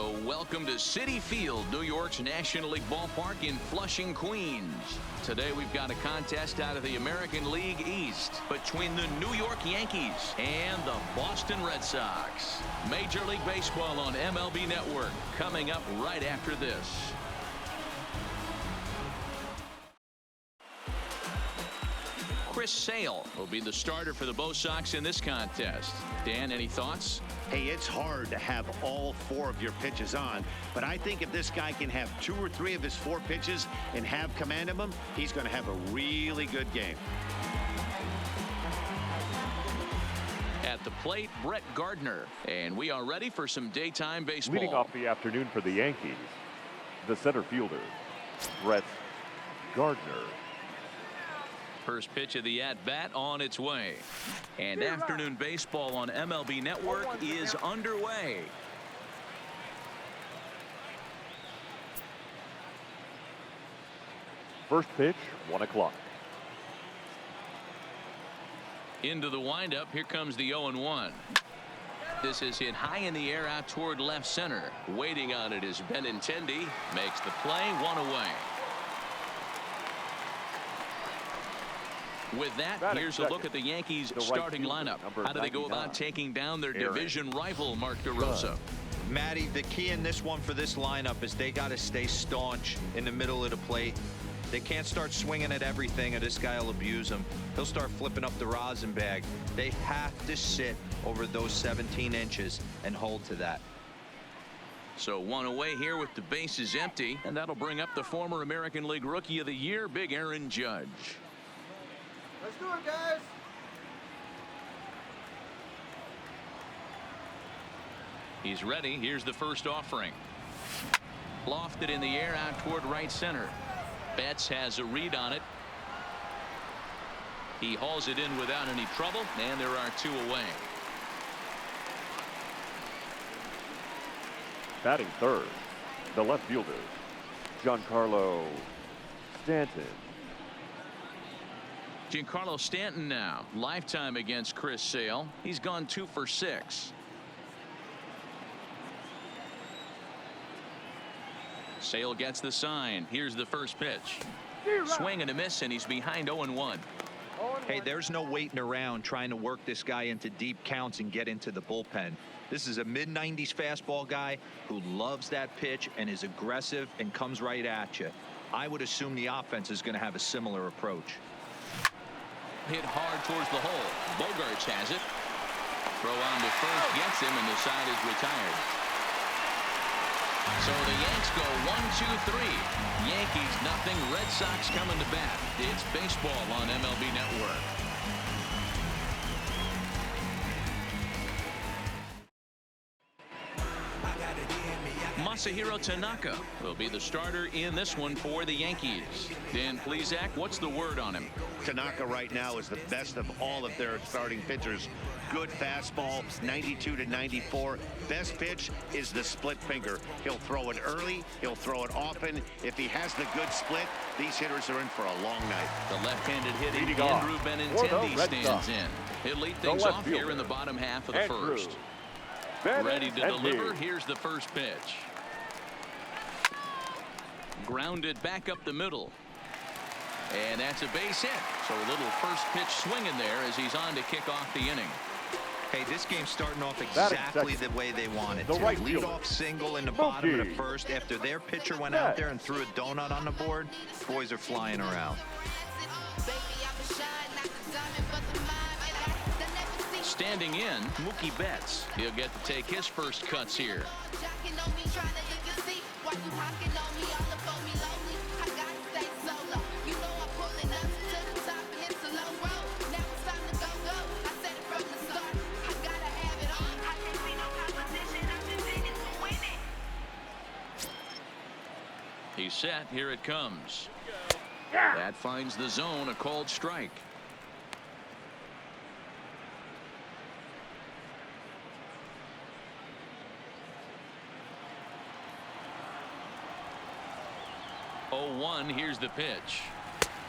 welcome to Citi Field, New York's National League ballpark in Flushing, Queens. Today we've got a contest out of the American League East between the New York Yankees and the Boston Red Sox. Major League Baseball on MLB Network coming up right after this. Chris Sale will be the starter for the Bo Sox in this contest. Dan, any thoughts? Hey, it's hard to have all 4 of your pitches on, but I think if this guy can have 2 or 3 of his 4 pitches and have command of them, he's going to have a really good game. At the plate, Brett Gardner, and we are ready for some daytime baseball. Leading off the afternoon for the Yankees, the center fielder, Brett Gardner. First pitch of the at-bat on its way. And afternoon baseball on MLB Network is underway. First pitch, 1 o'clock. Into the windup. Here comes the 0-1. This is hit high in the air out toward left center. Waiting on it is Bennett. Makes the play, 1 away. With that, here's a look at the Yankees' starting lineup. How do they go about taking down their division rival, Mark DeRosa? Matty, the key in this one for this lineup is they got to stay staunch in the middle of the plate. They can't start swinging at everything or this guy will abuse them. He'll start flipping up the rosin bag. They have to sit over those 17 inches and hold to that. So 1 away here with the bases empty, and that'll bring up the former American League Rookie of the Year, Big Aaron Judge. Let's do it, guys. He's ready. Here's the first offering. Lofted in the air out toward right center. Betts has a read on it. He hauls it in without any trouble, and there are 2 away. Batting third, the left fielder, Giancarlo Stanton. Giancarlo Stanton now, lifetime against Chris Sale. He's gone 2 for 6. Sale gets the sign. Here's the first pitch. Swing and a miss, and he's behind 0-1. Hey, there's no waiting around trying to work this guy into deep counts and get into the bullpen. This is a mid-90s fastball guy who loves that pitch and is aggressive and comes right at you. I would assume the offense is going to have a similar approach. Hit hard towards the hole. Bogarts has it. Throw on to first gets him, and the side is retired. So the Yanks go 1-2-3. Yankees nothing. Red Sox coming to bat. It's baseball on MLB Network. Masahiro Tanaka will be the starter in this one for the Yankees. Dan Plesac, what's the word on him? Tanaka right now is the best of all of their starting pitchers. Good fastball, 92 to 94. Best pitch is the split finger. He'll throw it early. He'll throw it often. If he has the good split, these hitters are in for a long night. The left-handed hitting Andrew Benintendi stands in. He'll lead things off here in the bottom half of the first. Ready to deliver. Here's the first pitch. Grounded back up the middle. And that's a base hit. So a little first pitch swinging there as he's on to kick off the inning. Hey, this game's starting off exactly the way they want it to. Lead off single in the bottom of the first after their pitcher went out there and threw a donut on the board. Boys are flying around. Standing in, Mookie Betts. He'll get to take his first cuts here. He's set. Here it comes. That finds the zone, a called strike. Here's the pitch.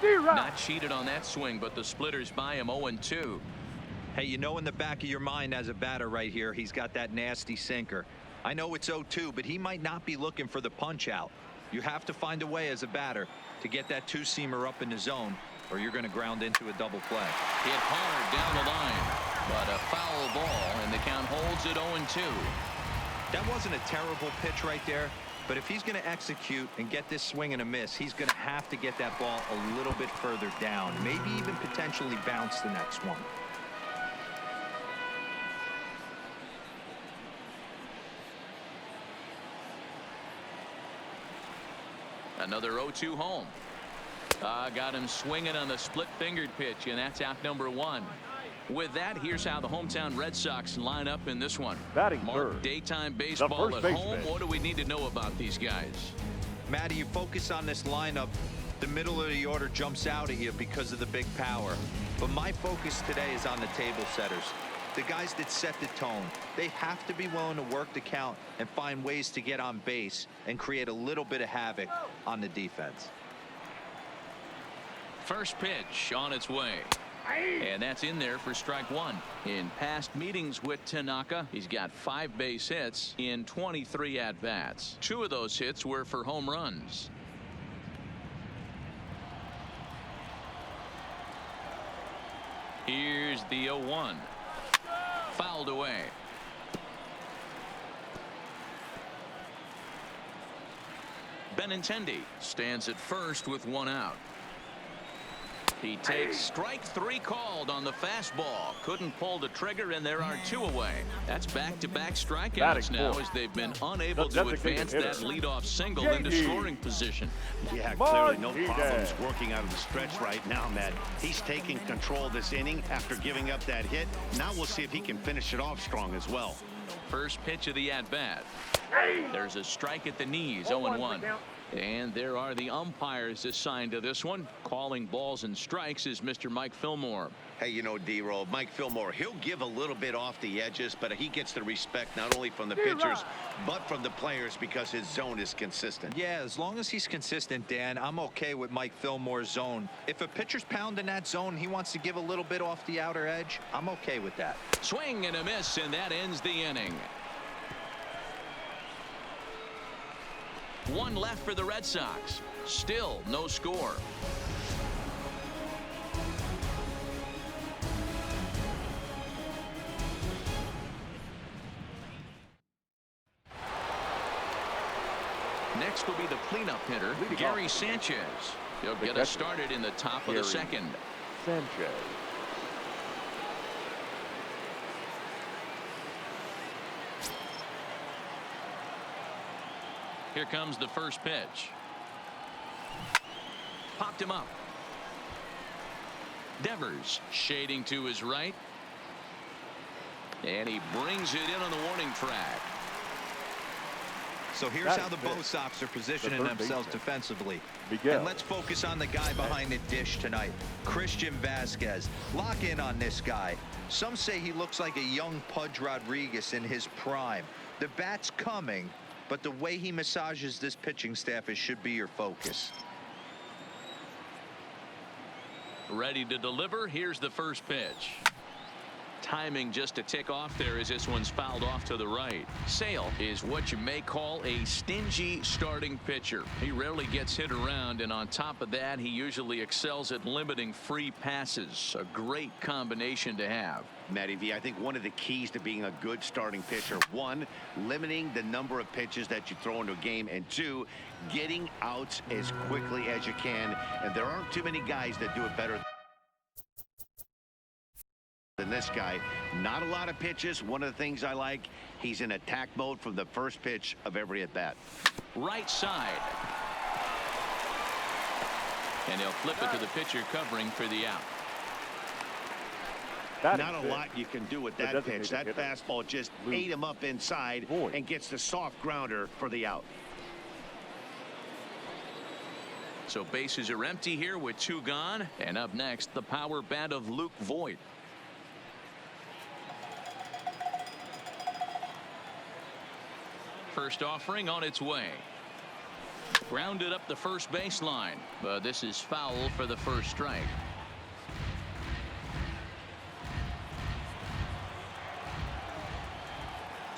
Not cheated on that swing, but the splitters by him 0-2. Hey, you know in the back of your mind as a batter right here, he's got that nasty sinker. I know it's 0-2, but he might not be looking for the punch out. You have to find a way as a batter to get that two-seamer up in the zone, or you're going to ground into a double play. Hit hard down the line, but a foul ball, and the count holds at 0-2. That wasn't a terrible pitch right there, but if he's going to execute and get this swing and a miss, he's going to have to get that ball a little bit further down, maybe even potentially bounce the next one. Another 0-2 home. Got him swinging on the split-fingered pitch, and that's out number 1. With that, here's how the hometown Red Sox line up in this one. Batting Mark, third, daytime baseball at home. What do we need to know about these guys? Matty, you focus on this lineup, the middle of the order jumps out at you because of the big power. But my focus today is on the table setters. The guys that set the tone. They have to be willing to work the count and find ways to get on base and create a little bit of havoc on the defense. First pitch on its way. And that's in there for strike 1. In past meetings with Tanaka, he's got 5 base hits in 23 at-bats. 2 of those hits were for home runs. Here's the 0-1. Fouled away. Benintendi stands at first with 1 out. He takes strike 3 called on the fastball. Couldn't pull the trigger, and there are 2 away. That's back-to-back strikeouts now as they've been unable to advance that leadoff single into scoring position. Yeah, clearly no problems working out of the stretch right now, Matt. He's taking control of this inning after giving up that hit. Now we'll see if he can finish it off strong as well. First pitch of the at-bat. There's a strike at the knees, 0-1. And there are the umpires assigned to this one. Calling balls and strikes is Mr. Mike Fillmore. Hey, you know, D-Roll, Mike Fillmore, he'll give a little bit off the edges, but he gets the respect not only from the pitchers, but from the players because his zone is consistent. Yeah, as long as he's consistent, Dan, I'm okay with Mike Fillmore's zone. If a pitcher's pounding that zone, he wants to give a little bit off the outer edge, I'm okay with that. Swing and a miss, and that ends the inning. 1 left for the Red Sox. Still no score. Next will be the cleanup hitter, Gary Sanchez. He'll get us started in the top of the second. Sanchez. Here comes the first pitch. Popped him up. Devers shading to his right. And he brings it in on the warning track. So here's how the Bo Sox are positioning themselves defensively. And let's focus on the guy behind the dish tonight, Christian Vasquez. Lock in on this guy. Some say he looks like a young Pudge Rodriguez in his prime. The bat's coming, but the way he massages this pitching staff should be your focus. Ready to deliver. Here's the first pitch. Timing just a tick off there as this one's fouled off to the right. Sale is what you may call a stingy starting pitcher. He rarely gets hit around, and on top of that, he usually excels at limiting free passes. A great combination to have. Matty V, I think one of the keys to being a good starting pitcher, 1, limiting the number of pitches that you throw into a game, and 2, getting outs as quickly as you can. And there aren't too many guys that do it better than this guy. Not a lot of pitches. One of the things I like, he's in attack mode from the first pitch of every at bat. Right side. And he'll flip it to the pitcher covering for the out. Not a lot you can do with that pitch. That fastball just ate him up inside and gets the soft grounder for the out. So bases are empty here with 2 gone. And up next, the power bat of Luke Voigt. First offering on its way. Grounded up the first baseline, but this is foul for the first strike.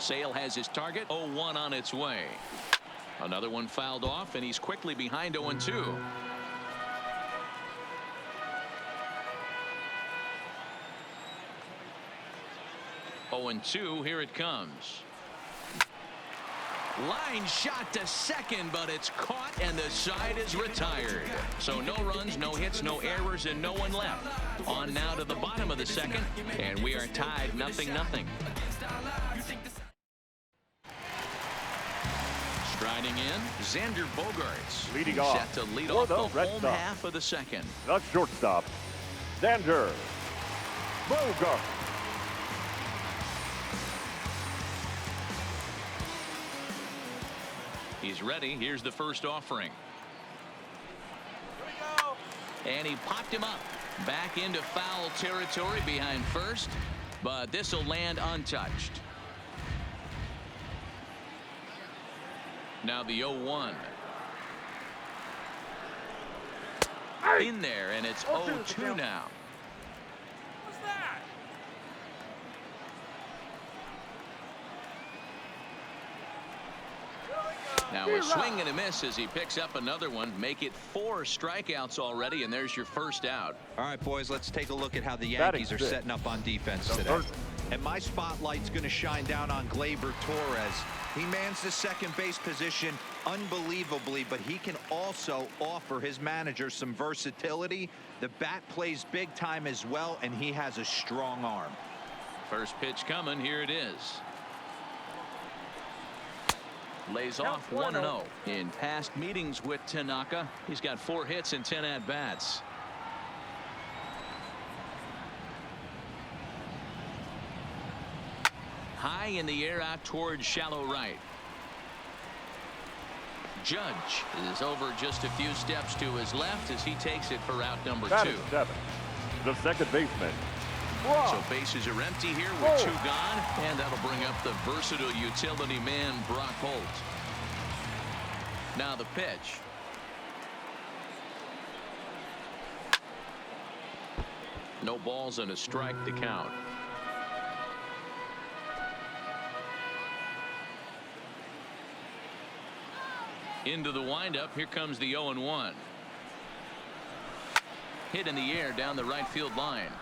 Sale has his target. 0-1 on its way. Another one fouled off, and he's quickly behind 0-2. Oh, and 2, here it comes. Line shot to second, but it's caught, and the side is retired. So no runs, no hits, no errors, and no one left. On now to the bottom of the second, and we are tied 0-0. Striding in, Xander Bogaerts. Leading off set to lead for off the the Red home Sox. half of the second. The shortstop, Xander Bogaerts. He's ready. Here's the first offering. Here we go. And he popped him up. Back into foul territory behind first. But this will land untouched. Now the 0-1. In there, and it's 0-2 now. What's that? Now a swing and a miss as he picks up another one. Make it 4 strikeouts already, and there's your first out. All right, boys, let's take a look at how the Batting Yankees are sixth. setting up on defense The today. first. And my spotlight's going to shine down on Gleyber Torres. He mans the second base position unbelievably, but he can also offer his manager some versatility. The bat plays big time as well, and he has a strong arm. First pitch coming. Here it is. Lays off 1-0. In past meetings with Tanaka, he's got 4 hits and 10 at-bats. High in the air out towards shallow right. Judge is over just a few steps to his left as he takes it for out number 2. Batting 7, the second baseman, So bases are empty here with 2 gone, and that'll bring up the versatile utility man Brock Holt. Now the pitch. No balls and a strike to count. Into the windup. Here comes the 0-1. Hit in the air down the right field line.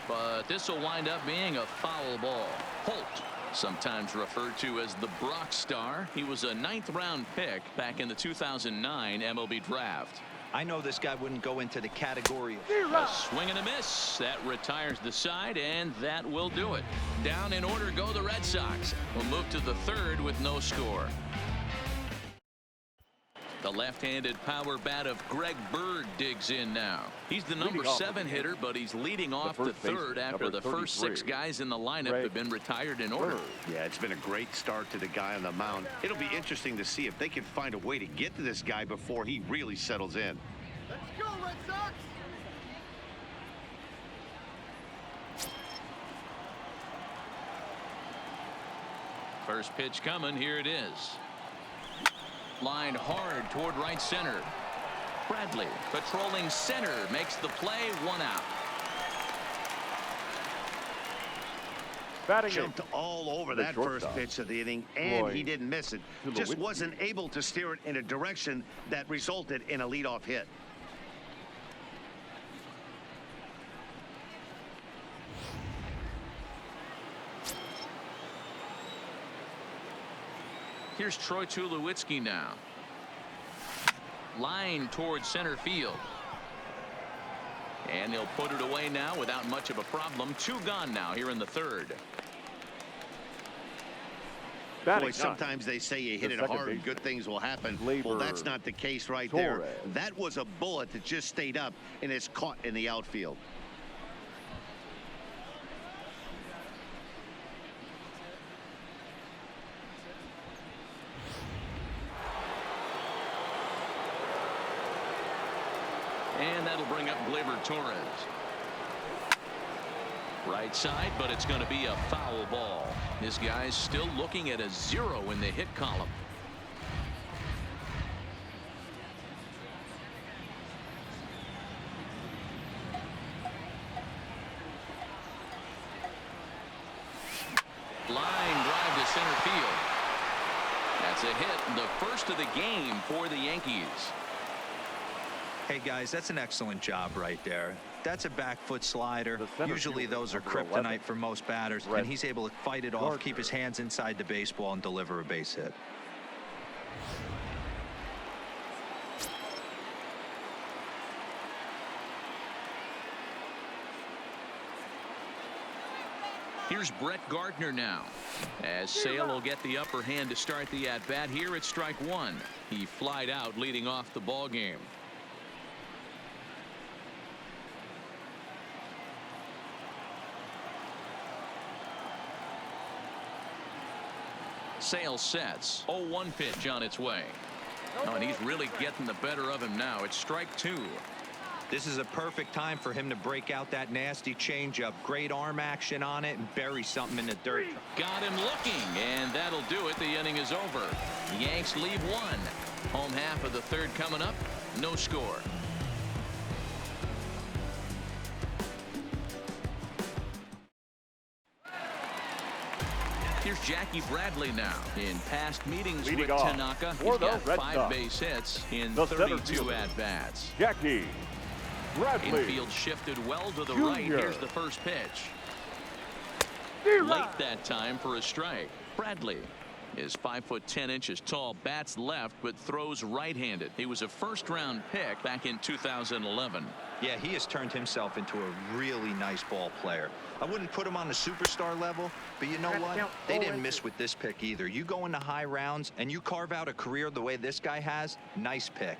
But this will wind up being a foul ball. Holt, sometimes referred to as the Brock Star. He was a 9th round pick back in the 2009 MLB draft. I know this guy wouldn't go into the category of A swing and a miss. That retires the side, and that will do it. Down in order go the Red Sox. We'll move to the 3rd with no score. The left-handed power bat of Greg Bird digs in now. He's the number 7 hitter, but he's leading off the 3rd after the first 6 guys in the lineup have been retired in order. Yeah, it's been a great start to the guy on the mound. It'll be interesting to see if they can find a way to get to this guy before he really settles in. Let's go, Red Sox. First pitch coming. Here it is. Lined hard toward right center. Bradley patrolling center makes the play. 1 out. batting Jumped all over the that first shortstop, pitch of the inning, and he Roy didn't miss it. Tulowitzki. Just wasn't able to steer it in a direction that resulted in a leadoff hit. Here's Troy Tulowitzki now. Line towards center field. And he'll put it away now without much of a problem. 2 gone now here in the 3rd. batting Boy, sometimes they say you hit the it second hard, baseman, good things will happen. Gleyber Well, that's not the case right there. Torres. That was a bullet that just stayed up and is caught in the outfield. And that'll bring up Gleyber Torres. Right side, but it's going to be a foul ball. This guy's still looking at a 0 in the hit column. Line drive to center field. That's a hit, the first of the game for the Yankees. Hey guys, that's an excellent job right there. That's a back foot slider. Usually those are kryptonite for most batters, and he's able to fight it off, keep his hands inside the baseball, and deliver a base hit. Here's Brett Gardner now, as Sale will get the upper hand to start the at-bat. Here it's strike one. He flied out leading off the ball game. Sale sets. 0-1 pitch on its way. Oh, and he's really getting the better of him now. It's strike two. This is a perfect time for him to break out that nasty changeup. Great arm action on it and bury something in the dirt. Got him looking, and that'll do it. The inning is over. The Yanks lead one. Home half of the third coming up. No score. Here's Jackie Bradley now. In past meetings with Tanaka, he's got 5 base hits in 32 at-bats. Jackie Bradley. Infield shifted well to the right. Here's the first pitch. Late that time for a strike. Bradley is 5'10" tall, bats left, but throws right-handed. He was a first-round pick back in 2011. Yeah, he has turned himself into a really nice ball player. I wouldn't put him on the superstar level, but you know what? They didn't miss with this pick either. You go into high rounds and you carve out a career the way this guy has. Nice pick.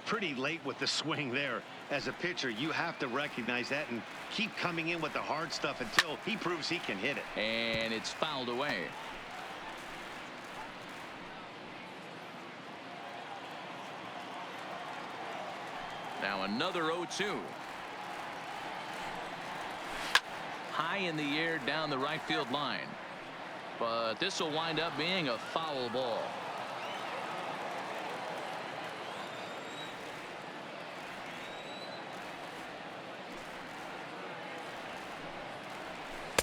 Pretty late with the swing there. As a pitcher, you have to recognize that and keep coming in with the hard stuff until he proves he can hit it. And it's fouled away. Now another 0-2. High in the air down the right field line. But this will wind up being a foul ball.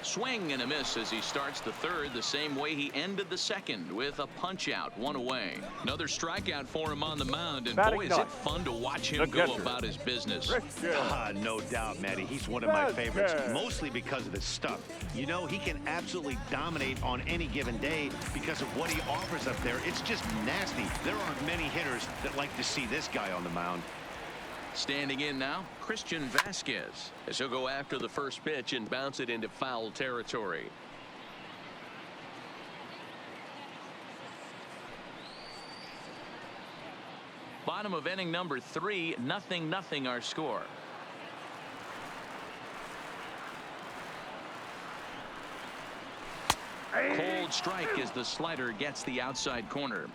Swing and a miss as he starts the third the same way he ended the second, with a punch out, 1 away. Another strikeout for him on the mound, and boy, is it fun to watch him go about his business. No doubt, Matty. He's one of my favorites, mostly because of his stuff. You know, he can absolutely dominate on any given day because of what he offers up there. It's just nasty. There aren't many hitters that like to see this guy on the mound. Standing in now, Christian Vasquez, as he'll go after the first pitch and bounce it into foul territory. Bottom of inning number 3, 0-0 our score. Cold strike as the slider gets the outside corner.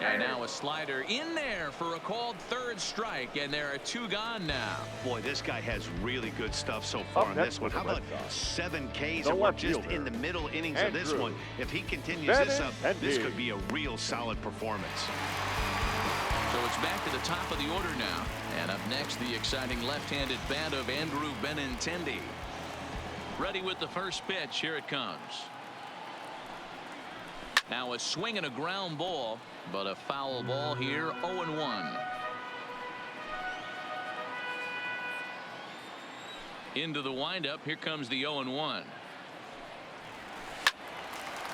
And now a slider in there for a called third strike, and there are 2 gone now. Boy, this guy has really good stuff so far in this one. How about 7 Ks, and we're just in the middle innings of this one. If he continues this up, this could be a real solid performance. So it's back to the top of the order now. And up next, the exciting left-handed bat of Andrew Benintendi. Ready with the first pitch. Here it comes. Now a swing and a ground ball, but a foul ball here. 0-1. Into the windup. Here comes the 0-1.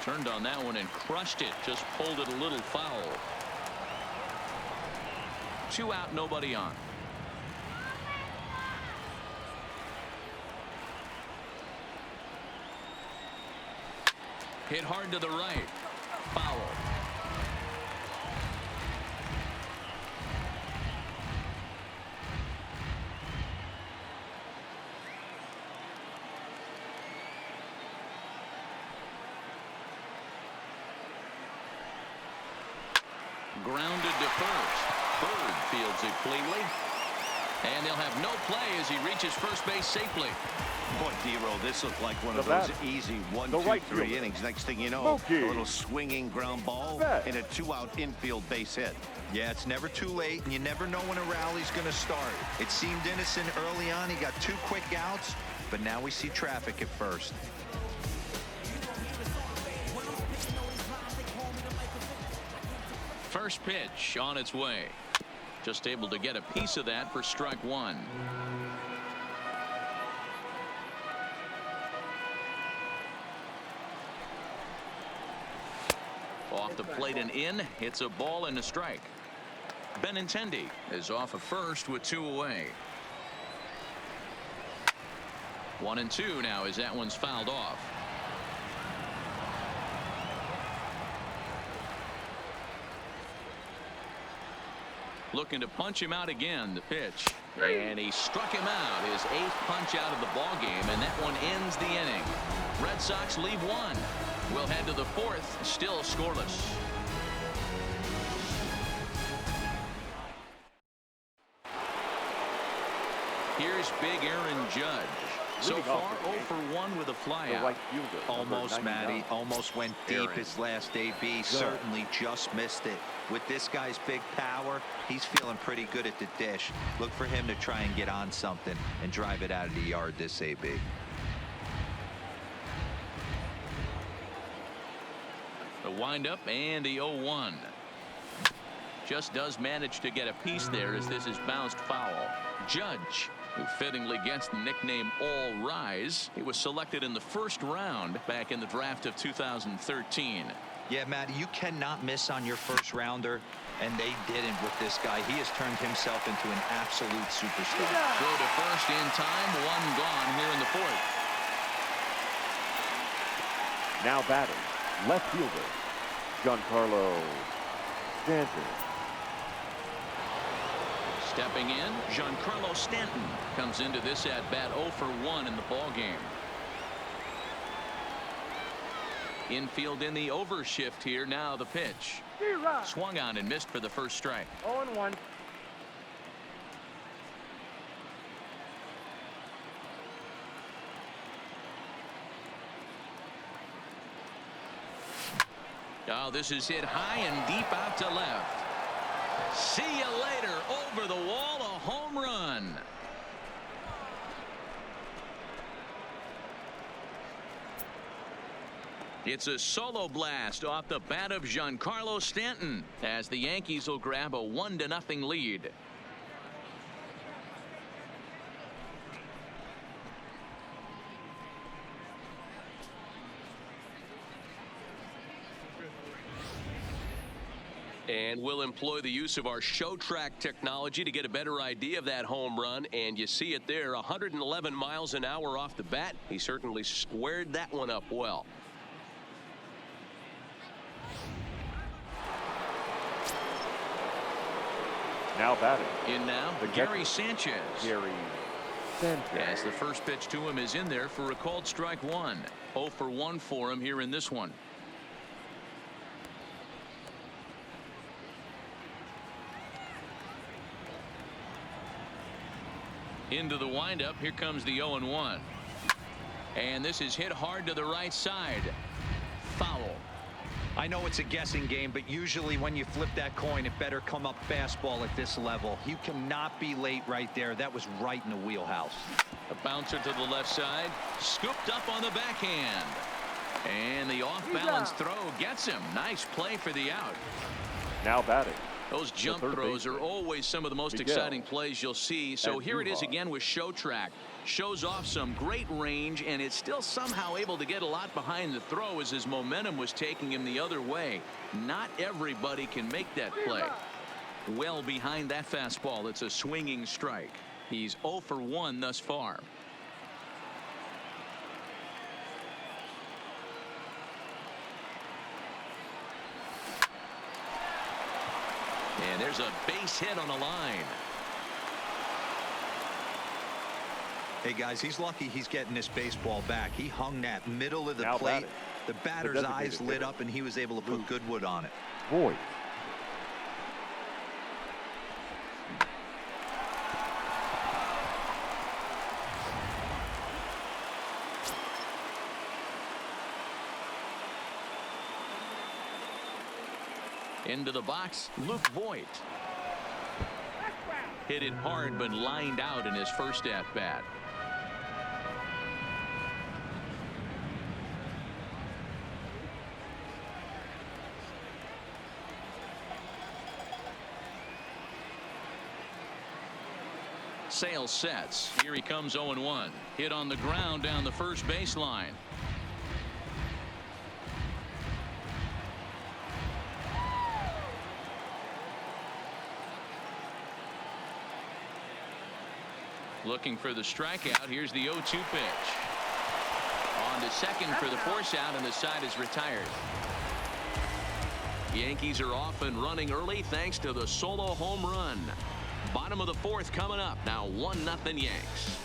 Turned on that one and crushed it. Just pulled it a little foul. 2 out, nobody on. Hit hard to the right. Foul. Grounded to first. Bird fields it cleanly. And they'll have no play as he reaches first base safely. Boy, D-Roll, this looked like one of The those bat. easy 1, The 2, right 3 fielder. innings. Next thing you know, Smokey. a little swinging ground ball Bet. and a 2-out infield base hit. Yeah, it's never too late, and you never know when a rally's going to start. It seemed innocent early on. He got 2 quick outs, but now we see traffic at first. First pitch on its way. Just able to get a piece of that for strike one. Off the plate and in. It's a ball and a strike. Bennett is off of first with 2 away. 1-2 now as that one's fouled off. Looking to punch him out again. The pitch, and he struck him out. His 8th punch out of the ball game, and that one ends the inning. Red Sox leave 1. We'll head to the 4th, still scoreless. Here's big Aaron Judge. So Leading off far, the 0 for 1 with a The flyout. right fielder. Almost, number 99. Matty. Almost went deep Aaron. his last AB. Certainly just missed it. With this guy's big power, he's feeling pretty good at the dish. Look for him to try and get on something and drive it out of the yard this AB. The windup and the 0-1. Just does manage to get a piece there as this is bounced foul. Judge, who fittingly gets the nickname All Rise. He was selected in the 1st round back in the draft of 2013. Yeah, Matty, you cannot miss on your 1st rounder, and they didn't with this guy. He has turned himself into an absolute superstar. Throw to first in time. 1 gone here in the 4th. Now batting, left fielder, Giancarlo Sanchez. Stepping in, Giancarlo Stanton comes into this at bat 0 for 1 in the ball game. Infield in the overshift here. Now the pitch. Swung on and missed for the first strike. 0-1. Oh, this is hit high and deep out to left. See you later. Over the wall, a home run. It's a solo blast off the bat of Giancarlo Stanton as the Yankees will grab a 1-0 lead. And we'll employ the use of our show track technology to get a better idea of that home run. And you see it there, 111 miles an hour off the bat. He certainly squared that one up well. Now batting, In now, The Gary catcher. Sanchez. Gary Sanchez. As the first pitch to him is in there for a called strike 1. 0 for 1 for him here in this one. Into the windup. Here comes the 0-1. And this is hit hard to the right side. Foul. I know it's a guessing game, but usually when you flip that coin, it better come up fastball at this level. You cannot be late right there. That was right in the wheelhouse. A bouncer to the left side. Scooped up on the backhand. And the off-balance throw gets him. Nice play for the out. Now batting, Those jump third throws baseman. are always some of the most Miguel. exciting plays you'll see. So And here it is Duhar. again with Show Track. Shows off some great range, and it's still somehow able to get a lot behind the throw as his momentum was taking him the other way. Not everybody can make that play. Well behind that fastball. It's a swinging strike. He's 0 for 1 thus far. And there's a base hit on the line. Hey, guys, he's lucky he's getting this baseball back. He hung that middle of the Now plate. batting, The batter's designated eyes lit hitter. up, and he was able to put good wood on it. Voight. Into the box, Luke Voigt. Hit it hard, but lined out in his first at-bat. Sale sets. Here he comes 0-1. Hit on the ground down the first baseline. Looking for the strikeout. Here's the 0-2 pitch. On to second for the force out, and the side is retired. Yankees are off and running early thanks to the solo home run. Bottom of the fourth coming up. Now 1-0 Yanks.